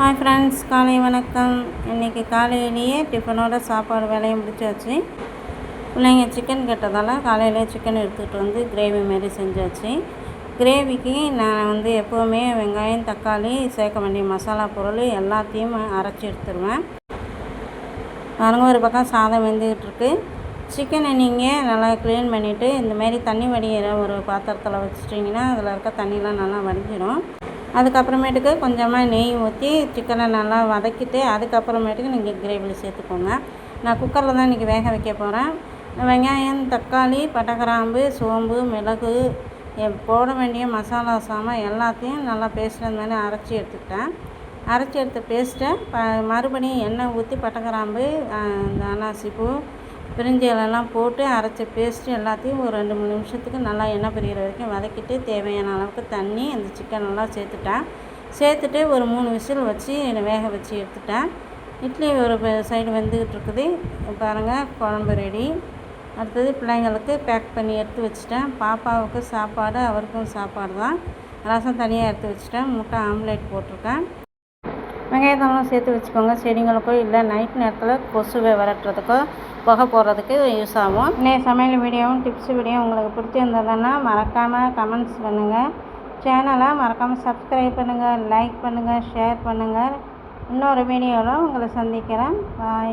Hi friends, காலை வணக்கம். இன்றைக்கி காலையிலேயே டிஃபனோட சாப்பாடு வேலையை முடிச்சாச்சு. பிள்ளைங்க சிக்கன் கேட்டதால் காலையிலே சிக்கன் எடுத்துகிட்டு வந்து கிரேவி மாரி செஞ்சாச்சு. கிரேவிக்கு நான் எப்போவுமே வெங்காயம், தக்காளி, சேர்க்க வேண்டிய மசாலா பொருள் எல்லாத்தையும் அரைச்சி எடுத்துருவேன். பாருங்க, ஒரு பக்கம் சாதம் வெந்துக்கிட்டுருக்கு. சிக்கனை நீங்கள் நல்லா க்ளீன் பண்ணிவிட்டு இந்தமாரி தண்ணி வடிகிற ஒரு பாத்திரத்தில் வச்சிட்டிங்கன்னா அதில் இருக்க தண்ணிலாம் நல்லா வடிஞ்சிடும். அதுக்கப்புறமேட்டுக்கு கொஞ்சமாக நெய் ஊற்றி சிக்கனை நல்லா வதக்கிட்டு அதுக்கப்புறமேட்டுக்கு நீங்கள் கிரேவியில் சேர்த்துக்கோங்க. நான் குக்கரில் தான் இன்றைக்கி வேக வைக்க போகிறேன். வெங்காயம், தக்காளி, பட்டை, கிராம்பு, சோம்பு, மிளகு, போட வேண்டிய மசாலா சாமான் எல்லாத்தையும் நல்லா பேஸ்ட் அந்த மாதிரி அரைச்சி எடுத்துக்கிட்டேன். அரைச்சி எடுத்த பேஸ்ட்டை மறுபடியும் எண்ணெய் ஊற்றி பட்டை, கிராம்பு, இந்த அன்னாசிப்பூ, பிரிஞ்சி இலைலாம் போட்டு அரைச்ச பேஸ்ட்டு எல்லாத்தையும் ஒரு 2-3 நிமிஷத்துக்கு நல்லா எண்ணெய் பிரிகிற வரைக்கும் வதக்கிட்டு தேவையான அளவுக்கு தண்ணி அந்த சிக்கனெல்லாம் சேர்த்துட்டு ஒரு 3 விசில் வச்சு வேக வச்சு எடுத்துட்டேன். இட்லி ஒரு சைடு வெந்துக்கிட்டு இருக்குது. பாருங்கள், குழம்பு ரெடி. அடுத்தது பிள்ளைங்களுக்கு பேக் பண்ணி எடுத்து வச்சுட்டேன். பாப்பாவுக்கு சாப்பாடு, அவருக்கும் சாப்பாடு தான். ரசம் தனியாக எடுத்து வச்சுட்டேன். முட்டை ஆம்லேட் போட்டிருக்கேன். வெங்காயத்தெல்லாம் சேர்த்து வச்சுக்கோங்க. செடிங்களுக்கோ இல்லை நைட் நேரத்தில் கொசுவை விரட்டுறதுக்கோ புகை போடுறதுக்கு யூஸ் ஆகும். இன்றைய சமையல் வீடியோவும் டிப்ஸ் வீடியோ உங்களுக்கு பிடிச்சிருந்ததுன்னா மறக்காமல் கமெண்ட்ஸ் பண்ணுங்கள். சேனலை மறக்காமல் சப்ஸ்கிரைப் பண்ணுங்கள், லைக் பண்ணுங்கள், ஷேர் பண்ணுங்கள். இன்னொரு வீடியோவில் உங்களை சந்திக்கிறேன். பாய்.